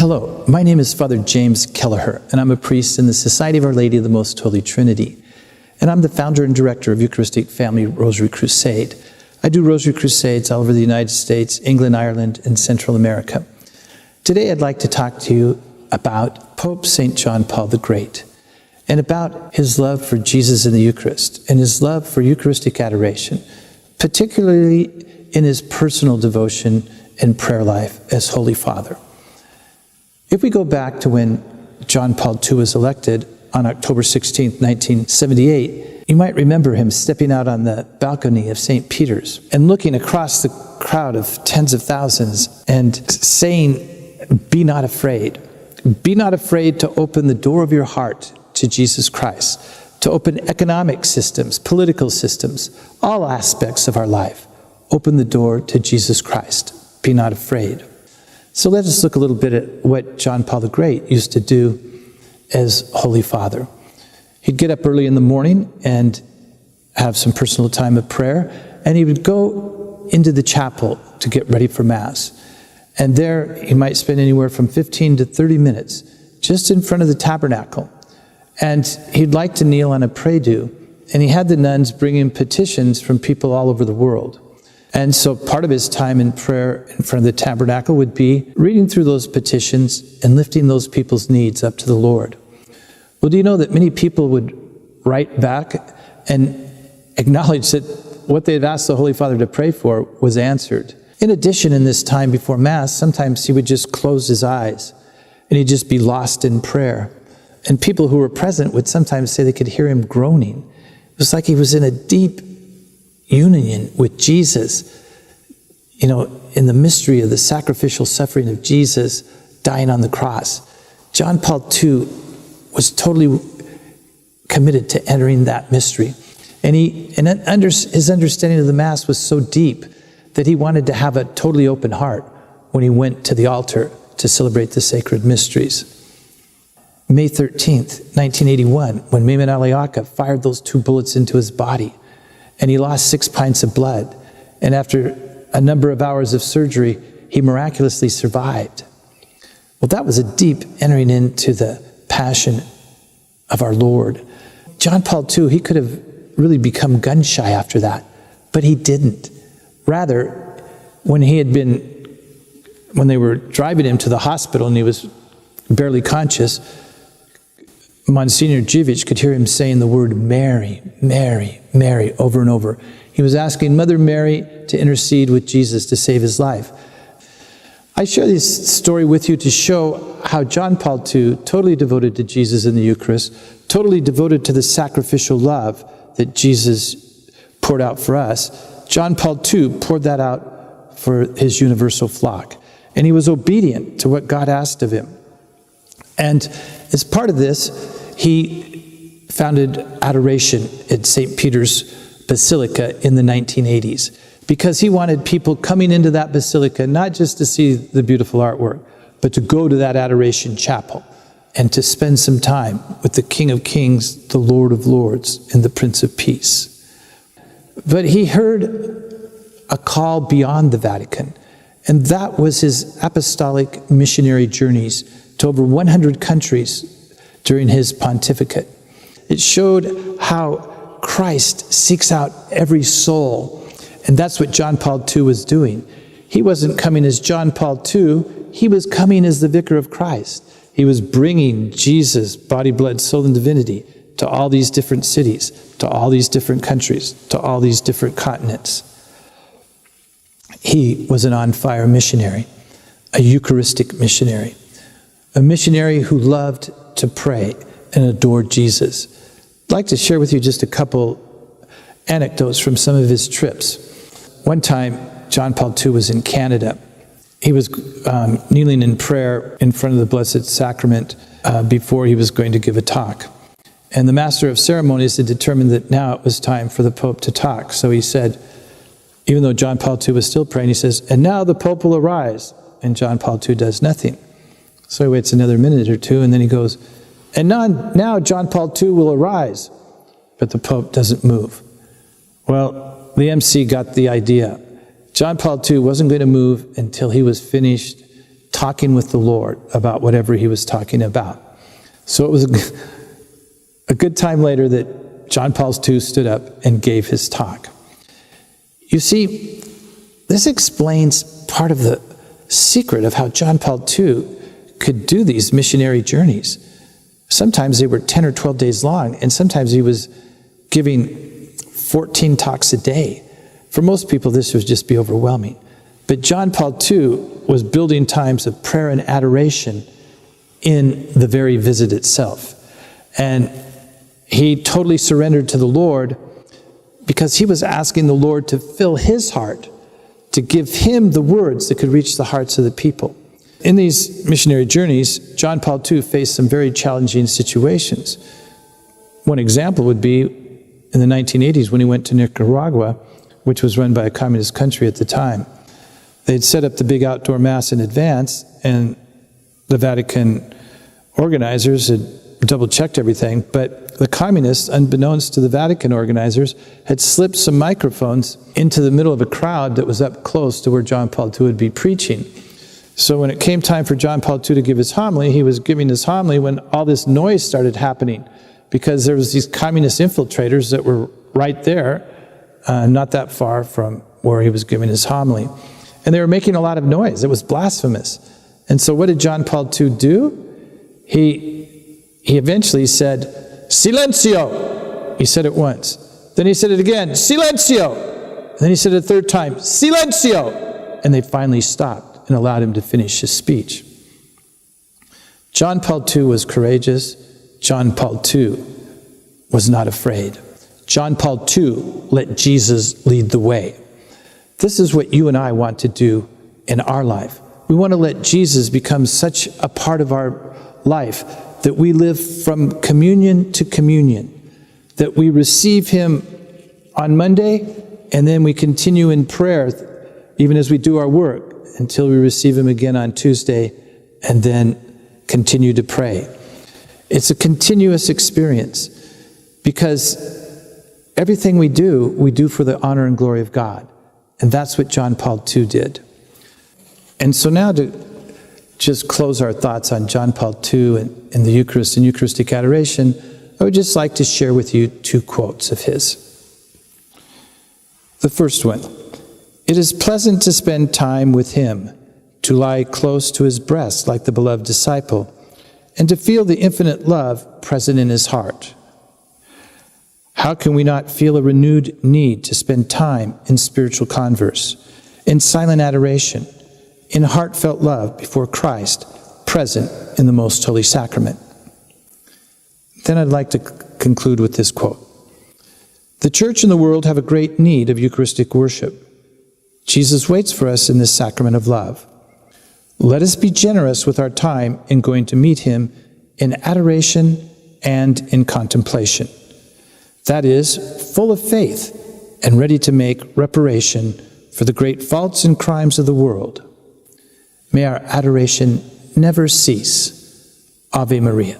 Hello, my name is Father James Kelleher, and I'm a priest in the Society of Our Lady of the Most Holy Trinity. And I'm the founder and director of Eucharistic Family Rosary Crusade. I do Rosary Crusades all over the United States, England, Ireland, and Central America. Today I'd like to talk to you about Pope St. John Paul the Great, and about his love for Jesus in the Eucharist, and his love for Eucharistic adoration, particularly in his personal devotion and prayer life as Holy Father. If we go back to when John Paul II was elected on October 16, 1978, you might remember him stepping out on the balcony of St. Peter's and looking across the crowd of tens of thousands and saying, "Be not afraid. Be not afraid to open the door of your heart to Jesus Christ, to open economic systems, political systems, all aspects of our life. Open the door to Jesus Christ. Be not afraid." So let us look a little bit at what John Paul the Great used to do as Holy Father. He'd get up early in the morning and have some personal time of prayer, and he would go into the chapel to get ready for Mass. And there he might spend anywhere from 15 to 30 minutes just in front of the tabernacle. And he'd like to kneel on a prie-dieu, and he had the nuns bring him petitions from people all over the world. And so part of his time in prayer in front of the tabernacle would be reading through those petitions and lifting those people's needs up to the Lord. Well, do you know that many people would write back and acknowledge that what they had asked the Holy Father to pray for was answered? In addition, in this time before Mass, sometimes he would just close his eyes and he'd just be lost in prayer. And people who were present would sometimes say they could hear him groaning. It was like he was in a deep union with Jesus, in the mystery of the sacrificial suffering of Jesus dying on the cross. John Paul II was totally committed to entering that mystery. And his understanding of the Mass was so deep that he wanted to have a totally open heart when he went to the altar to celebrate the sacred mysteries. May 13th, 1981, when Mehmet Ali Agha fired those 2 bullets into his body, and he lost 6 pints of blood. And after a number of hours of surgery, he miraculously survived. Well, that was a deep entering into the passion of our Lord. John Paul II, he could have really become gun-shy after that, but he didn't. Rather, when they were driving him to the hospital and he was barely conscious, Monsignor Dziwisz could hear him saying the word Mary, Mary, Mary over and over. He was asking Mother Mary to intercede with Jesus to save his life. I share this story with you to show how John Paul II, totally devoted to Jesus in the Eucharist, totally devoted to the sacrificial love that Jesus poured out for us, John Paul II poured that out for his universal flock. And he was obedient to what God asked of him. And as part of this, he founded Adoration at St. Peter's Basilica in the 1980s, because he wanted people coming into that basilica not just to see the beautiful artwork, but to go to that Adoration chapel and to spend some time with the King of Kings, the Lord of Lords, and the Prince of Peace. But he heard a call beyond the Vatican, and that was his apostolic missionary journeys to over 100 countries during his pontificate. It showed how Christ seeks out every soul, and that's what John Paul II was doing. He wasn't coming as John Paul II, he was coming as the Vicar of Christ. He was bringing Jesus, body, blood, soul, and divinity to all these different cities, to all these different countries, to all these different continents. He was an on-fire missionary, a Eucharistic missionary, a missionary who loved to pray and adore Jesus. I'd like to share with you just a couple anecdotes from some of his trips. One time, John Paul II was in Canada. He was kneeling in prayer in front of the Blessed Sacrament before he was going to give a talk. And the Master of Ceremonies had determined that now it was time for the Pope to talk. So he said, even though John Paul II was still praying, he says, "And now the Pope will arise." And John Paul II does nothing. So he waits another minute or two, and then he goes, "And now John Paul II will arise." But the Pope doesn't move. Well, the MC got the idea. John Paul II wasn't going to move until he was finished talking with the Lord about whatever he was talking about. So it was a good time later that John Paul II stood up and gave his talk. You see, this explains part of the secret of how John Paul II could do these missionary journeys. Sometimes they were 10 or 12 days long, and sometimes he was giving 14 talks a day. For most people, this would just be overwhelming. But John Paul II was building times of prayer and adoration in the very visit itself. And he totally surrendered to the Lord because he was asking the Lord to fill his heart, to give him the words that could reach the hearts of the people. In these missionary journeys, John Paul II faced some very challenging situations. One example would be in the 1980s when he went to Nicaragua, which was run by a communist country at the time. They'd set up the big outdoor mass in advance, and the Vatican organizers had double-checked everything, but the communists, unbeknownst to the Vatican organizers, had slipped some microphones into the middle of a crowd that was up close to where John Paul II would be preaching. So when it came time for John Paul II to give his homily, he was giving his homily when all this noise started happening, because there was these communist infiltrators that were right there, not that far from where he was giving his homily. And they were making a lot of noise. It was blasphemous. And so what did John Paul II do? He eventually said, "Silencio!" He said it once. Then he said it again, "Silencio!" And then he said it a third time, "Silencio!" And they finally stopped and allowed him to finish his speech. John Paul II was courageous. John Paul II was not afraid. John Paul II let Jesus lead the way. This is what you and I want to do in our life. We want to let Jesus become such a part of our life that we live from communion to communion, that we receive him on Monday, and then we continue in prayer, even as we do our work, until we receive him again on Tuesday, and then continue to pray. It's a continuous experience, because everything we do for the honor and glory of God. And that's what John Paul II did. And so now to just close our thoughts on John Paul II and the Eucharist and Eucharistic adoration, I would just like to share with you two quotes of his. The first one: "It is pleasant to spend time with him, to lie close to his breast like the beloved disciple, and to feel the infinite love present in his heart. How can we not feel a renewed need to spend time in spiritual converse, in silent adoration, in heartfelt love before Christ, present in the most holy sacrament?" Then I'd like to conclude with this quote: "The Church and the world have a great need of Eucharistic worship. Jesus waits for us in this sacrament of love. Let us be generous with our time in going to meet him in adoration and in contemplation. That is, full of faith and ready to make reparation for the great faults and crimes of the world. May our adoration never cease. Ave Maria."